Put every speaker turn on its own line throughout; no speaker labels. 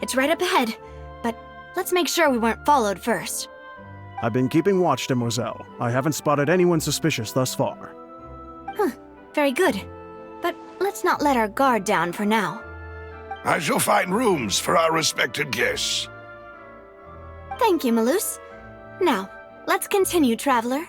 It's right up ahead. But let's make sure we weren't followed first.
I've been keeping watch, Demoiselle. I haven't spotted anyone suspicious thus far.
Very good. But let's not let our guard down for now.
I shall find rooms for our respected guests.
Thank you, Malus. Now, let's continue, traveler.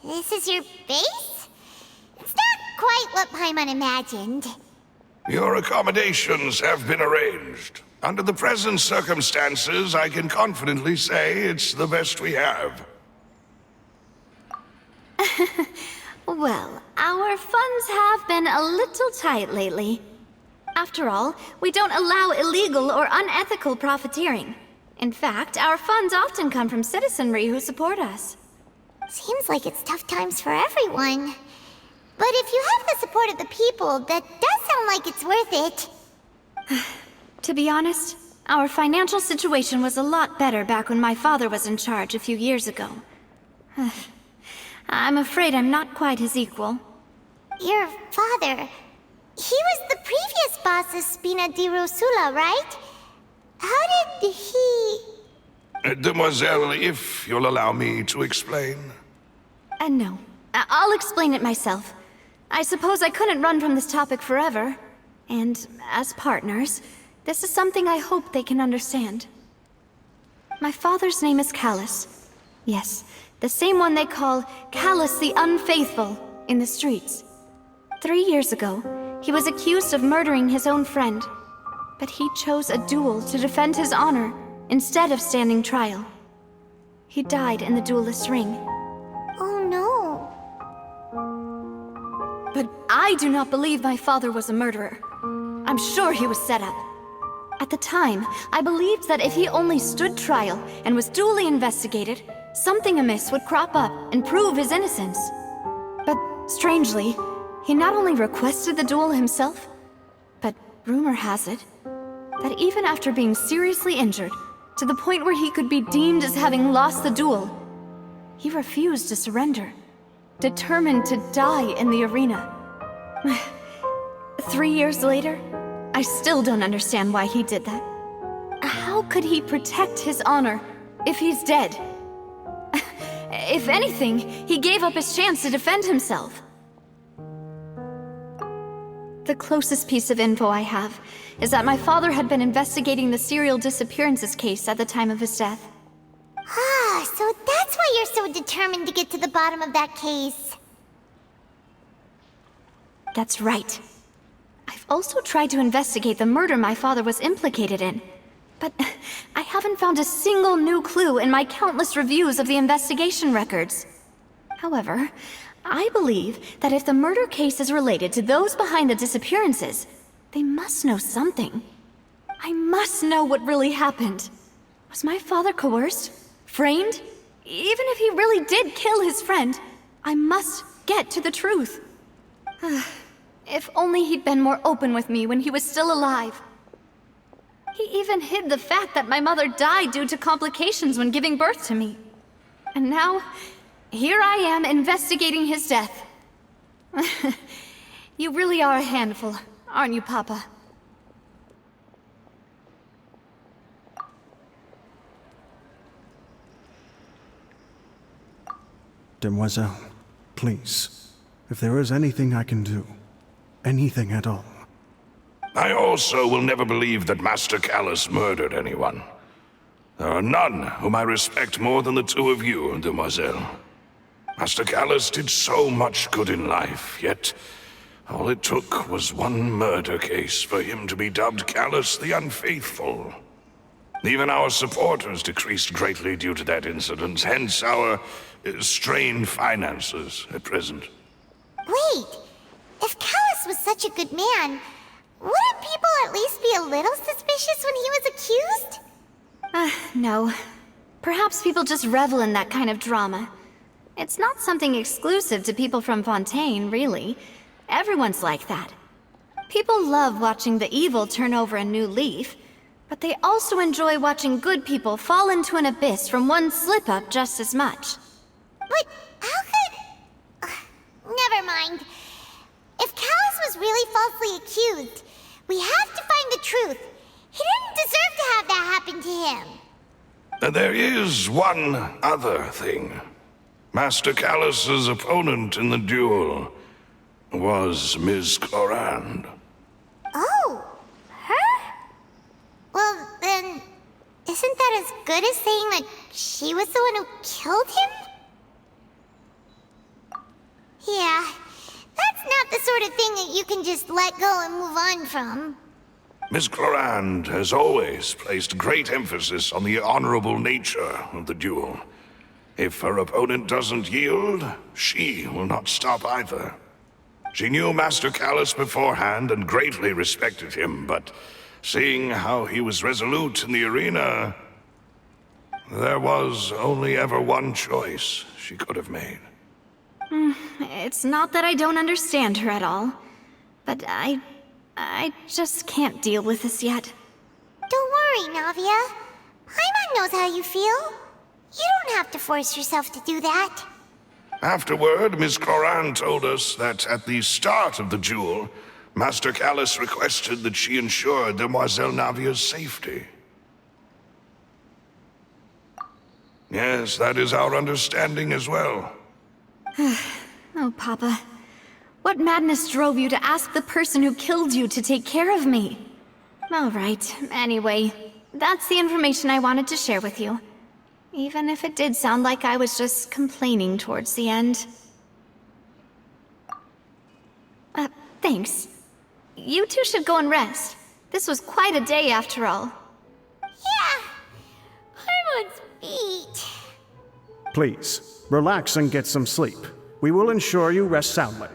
This is your base? It's not quite what Paimon imagined.
Your accommodations have been arranged. Under the present circumstances, I can confidently say it's the best we have.
Well, our funds have been a little tight lately. After all, we don't allow illegal or unethical profiteering. In fact, our funds often come from citizenry who support us.
Seems like it's tough times for everyone. But if you have the support of the people, that does sound like it's worth it.
To be honest, our financial situation was a lot better back when my father was in charge a few years ago. I'm afraid I'm not quite his equal.
Your father... he was the previous boss of Spina di Rosula, right? How did he...
Demoiselle, if you'll allow me to explain.
No. I'll explain it myself. I suppose I couldn't run from this topic forever. And as partners, this is something I hope they can understand. My father's name is Callus. Yes, the same one they call Callus the Unfaithful in the streets. 3 years ago, he was accused of murdering his own friend. But he chose a duel to defend his honor instead of standing trial. He died in the duelist's ring.
Oh no.
But I do not believe my father was a murderer. I'm sure he was set up. At the time, I believed that if he only stood trial and was duly investigated, something amiss would crop up and prove his innocence. But strangely, he not only requested the duel himself, but rumor has it that even after being seriously injured, to the point where he could be deemed as having lost the duel, he refused to surrender, determined to die in the arena. 3 years later, I still don't understand why he did that. How could he protect his honor if he's dead? If anything, he gave up his chance to defend himself. The closest piece of info I have is that my father had been investigating the serial disappearances case at the time of his death.
Ah, so that's why you're so determined to get to the bottom of that case.
That's right. I've also tried to investigate the murder my father was implicated in, but I haven't found a single new clue in my countless reviews of the investigation records. However, I believe that if the murder case is related to those behind the disappearances, they must know something. I must know what really happened. Was my father coerced? Framed? Even if he really did kill his friend, I must get to the truth. If only he'd been more open with me when he was still alive. He even hid the fact that my mother died due to complications when giving birth to me. And now, here I am investigating his death. You really are a handful, aren't you, Papa?
Demoiselle, please, if there is anything I can do, anything at all.
I also will never believe that Master Callus murdered anyone. There are none whom I respect more than the two of you, Demoiselle. Master Callus did so much good in life, yet All it took was one murder case for him to be dubbed Callus the Unfaithful. Even our supporters decreased greatly due to that incident, hence our strained finances at present.
Wait, if Callus was such a good man, wouldn't people at least be a little suspicious when he was accused?
No. Perhaps people just revel in that kind of drama. It's not something exclusive to people from Fontaine, really. Everyone's like that. People love watching the evil turn over a new leaf, but they also enjoy watching good people fall into an abyss from one slip-up just as much.
But how could... never mind. If Callus was really falsely accused, we have to find the truth. He didn't deserve to have that happen to him.
There is one other thing. Master Callus's opponent in the duel was Ms. Clorand.
Oh, her? Well, then, isn't that as good as saying that she was the one who killed him? Yeah, that's not the sort of thing that you can just let go and move on from.
Ms. Clorand has always placed great emphasis on the honorable nature of the duel. If her opponent doesn't yield, she will not stop either. She knew Master Callus beforehand and greatly respected him, but seeing how he was resolute in the arena, there was only ever one choice she could have made.
It's not that I don't understand her at all, but I just can't deal with this yet.
Don't worry, Navia. Paimon knows how you feel. You don't have to force yourself to do that.
Afterward, Ms. Clorand told us that at the start of the duel, Master Callus requested that she ensure Demoiselle Navia's safety. Yes, that is our understanding as well.
Oh, Papa. What madness drove you to ask the person who killed you to take care of me? All right, anyway, that's the information I wanted to share with you. Even if it did sound like I was just complaining towards the end. Thanks. You two should go and rest. This was quite a day after all.
Yeah, Paimon's beat.
Please, relax and get some sleep. We will ensure you rest soundly.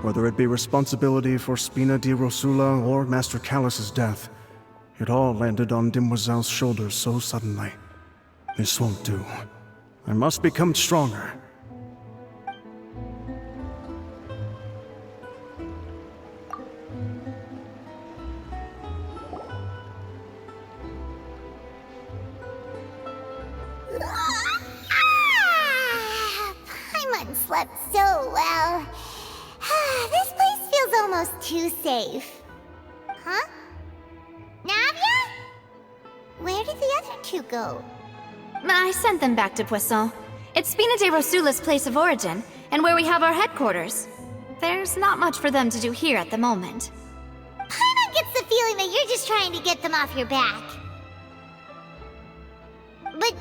Whether it be responsibility for Spina di Rosula or Master Callus's death, it all landed on Demoiselle's shoulders so suddenly. This won't do. I must become stronger.
Paimon slept so well. This place feels almost too safe. Huh? Navia? Where did the other two go?
I sent them back to Poisson. It's Spina de Rosula's place of origin, and where we have our headquarters. There's not much for them to do here at the moment.
Paimon gets the feeling that you're just trying to get them off your back. But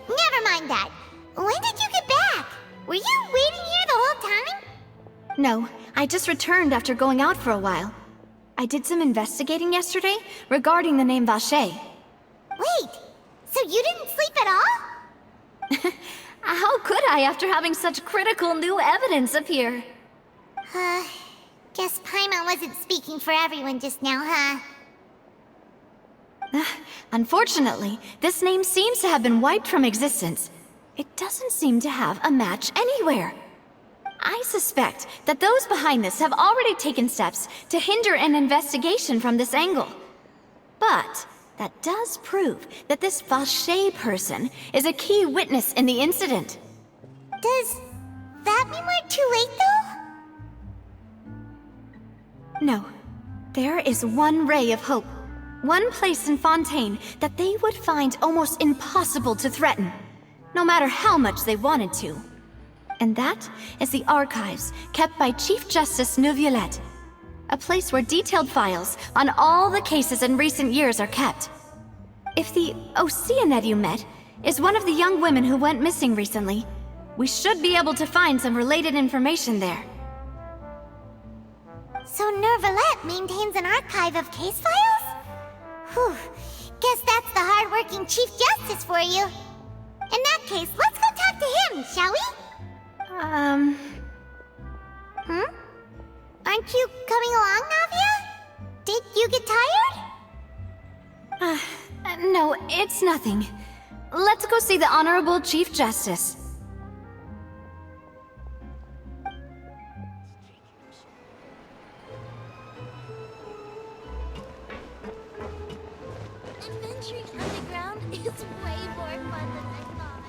never mind that. When did you get back? Were you waiting here the whole time?
No, I just returned after going out for a while. I did some investigating yesterday regarding the name Vacher.
Wait, so you didn't sleep at all?
How could I after having such critical new evidence appear?
Guess Paimon wasn't speaking for everyone just now, huh?
Unfortunately, this name seems to have been wiped from existence. It doesn't seem to have a match anywhere. I suspect that those behind this have already taken steps to hinder an investigation from this angle. But that does prove that this Vacher person is a key witness in the incident.
Does that mean we're too late, though?
No. There is one ray of hope. One place in Fontaine that they would find almost impossible to threaten, no matter how much they wanted to. And that is the archives kept by Chief Justice Neuvillette, a place where detailed files on all the cases in recent years are kept. If the Oceanid you met is one of the young women who went missing recently. We should be able to find some related information there.
So Nervalette maintains an archive of case files? Whew. Guess that's the hard-working Chief Justice for you. In that case, let's go talk to him, shall we? Aren't you coming along, Navia? Did you get tired?
No, it's nothing. Let's go see the Honorable Chief Justice.
Adventuring underground is way more fun than I thought.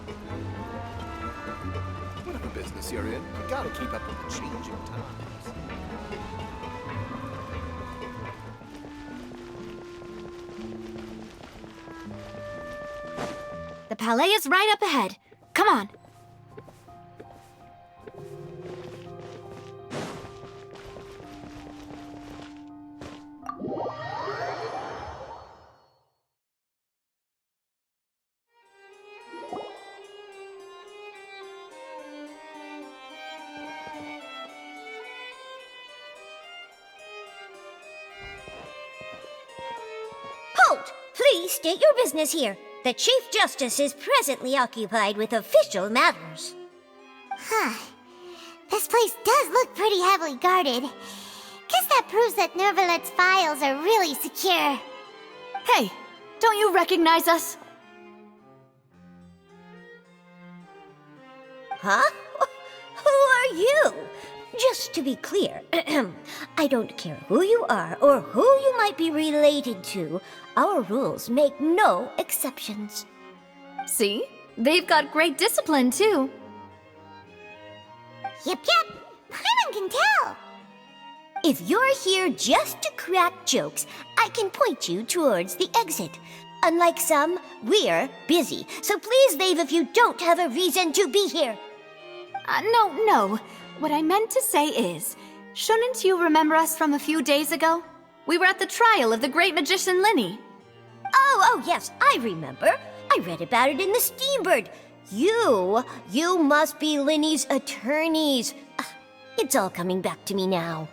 Whatever business you're in, you gotta keep up with the changing times.
The palais is right up ahead. Come on.
Halt! Please state your business here. The Chief Justice is presently occupied with official matters.
This place does look pretty heavily guarded. Guess that proves that Nervalette's files are really secure.
Hey, don't you recognize us?
Huh? Who are you? Just to be clear, I don't care who you are or who you might be related to. Our rules make no exceptions.
See? They've got great discipline, too.
Yep. Paimon can tell.
If you're here just to crack jokes, I can point you towards the exit. Unlike some, we're busy, so please leave if you don't have a reason to be here.
No. What I meant to say is, shouldn't you remember us from a few days ago? We were at the trial of the great magician Linny.
Oh, yes, I remember. I read about it in the Steambird. You must be Linny's attorneys. It's all coming back to me now.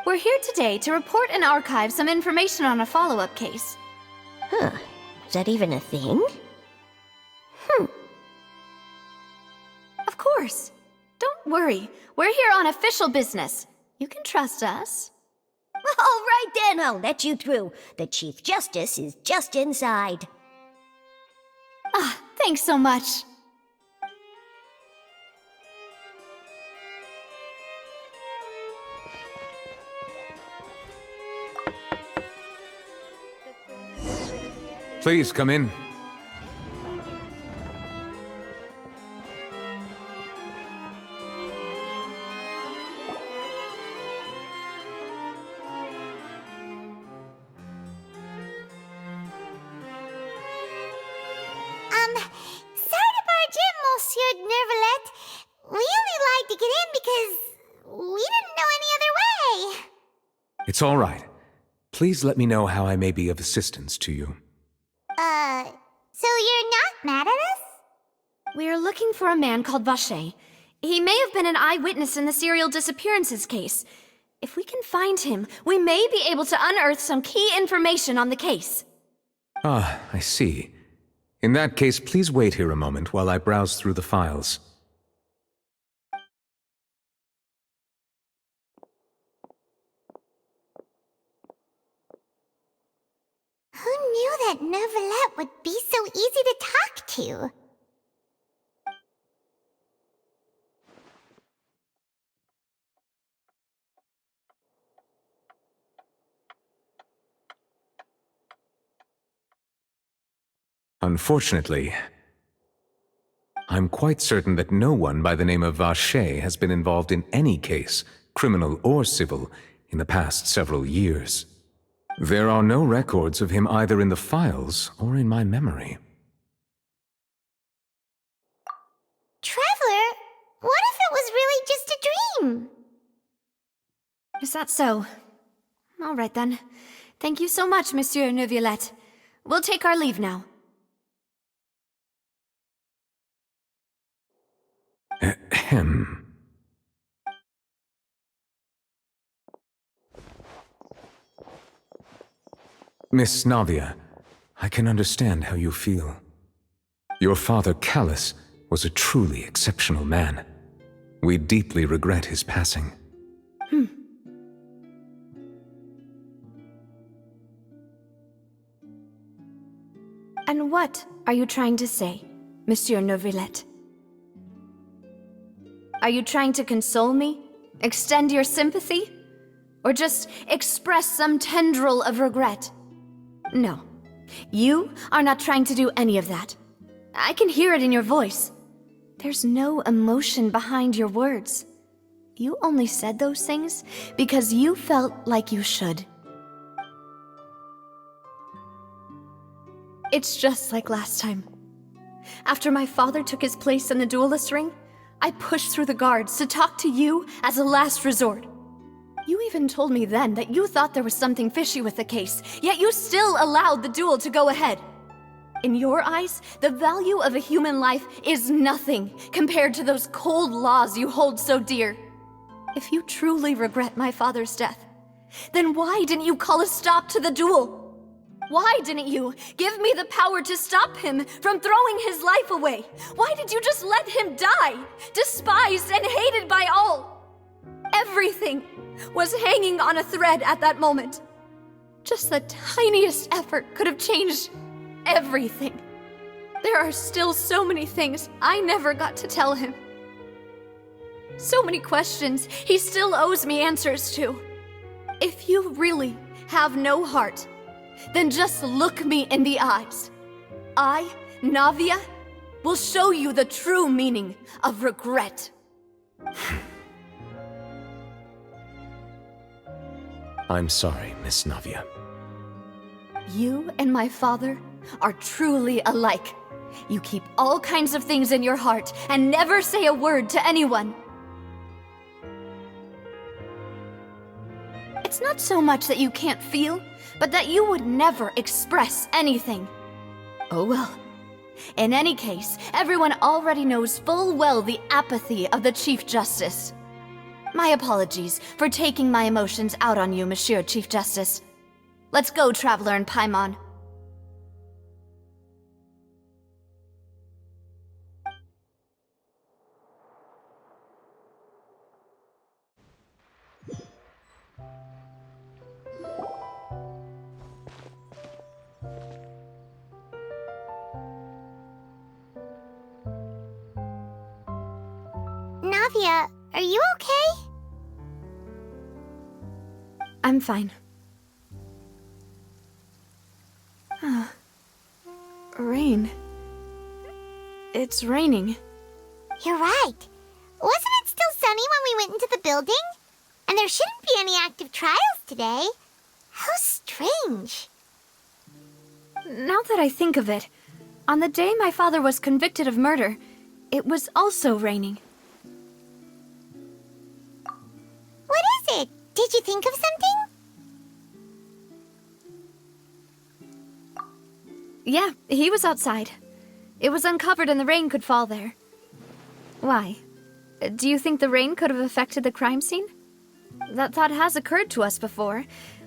We're here today to report and archive some information on a follow-up case.
Huh, is that even a thing?
Of course. Don't worry. We're here on official business. You can trust us.
All right then, I'll let you through. The Chief Justice is just inside.
Thanks so much.
Please come in.
Sorry to barge in, Monsieur Nervalette. We only lied to get in because we didn't know any other way.
It's all right. Please let me know how I may be of assistance to you.
So you're not mad at us?
We're looking for a man called Vacher. He may have been an eyewitness in the serial disappearances case. If we can find him, we may be able to unearth some key information on the case.
Ah, I see. In that case, please wait here a moment while I browse through the files.
Who knew that Nervalette would be so easy to talk to?
Unfortunately, I'm quite certain that no one by the name of Vacher has been involved in any case, criminal or civil, in the past several years. There are no records of him either in the files or in my memory.
Traveler, what if it was really just a dream?
Is that so? All right then. Thank you so much, Monsieur Neuvillette. We'll take our leave now.
Ahem. Miss Navia, I can understand how you feel. Your father, Callus, was a truly exceptional man. We deeply regret his passing.
And what are you trying to say, Monsieur Neuvillette? Are you trying to console me? Extend your sympathy? Or just express some tendril of regret? No. You are not trying to do any of that. I can hear it in your voice. There's no emotion behind your words. You only said those things because you felt like you should. It's just like last time. After my father took his place in the duelist ring, I pushed through the guards to talk to you as a last resort. You even told me then that you thought there was something fishy with the case, yet you still allowed the duel to go ahead. In your eyes, the value of a human life is nothing compared to those cold laws you hold so dear. If you truly regret my father's death, then why didn't you call a stop to the duel? Why didn't you give me the power to stop him from throwing his life away? Why did you just let him die, despised and hated by all? Everything was hanging on a thread at that moment. Just the tiniest effort could have changed everything. There are still so many things I never got to tell him. So many questions he still owes me answers to. If you really have no heart, then just look me in the eyes. I, Navia, will show you the true meaning of regret.
I'm sorry, Miss Navia.
You and my father are truly alike. You keep all kinds of things in your heart and never say a word to anyone. It's not so much that you can't feel, but that you would never express anything. Oh well. In any case, everyone already knows full well the apathy of the Chief Justice. My apologies for taking my emotions out on you, Monsieur Chief Justice. Let's go, Traveler and Paimon.
Navia, are you okay?
I'm fine. Rain. It's raining.
You're right. Wasn't it still sunny when we went into the building? And there shouldn't be any active trials today. How strange.
Now that I think of it, on the day my father was convicted of murder, it was also raining.
What is it? Did you think of something?
Yeah, he was outside. It was uncovered and the rain could fall there. Why? Do you think the rain could have affected the crime scene? That thought has occurred to us before.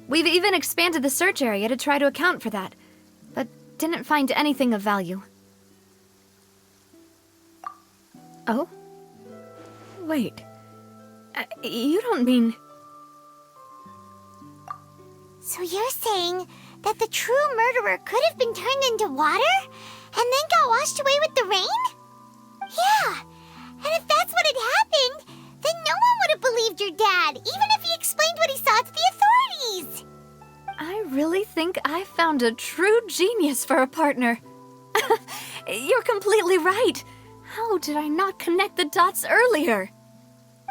We've even expanded the search area to try to account for that, but didn't find anything of value. Oh? Wait. You don't mean...
So you're saying that the true murderer could have been turned into water and then got washed away with the rain? Yeah, and if that's what had happened, then no one would have believed your dad, even if he explained what he saw to the authorities.
I really think I found a true genius for a partner. You're completely right. How did I not connect the dots earlier?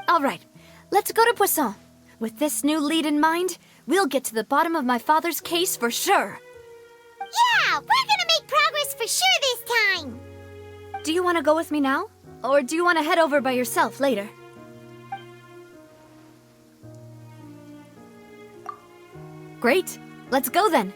All right, let's go to Poisson. With this new lead in mind, we'll get to the bottom of my father's case for sure.
Yeah, we're gonna make progress for sure this time.
Do you want to go with me now? Or do you want to head over by yourself later? Great, let's go then.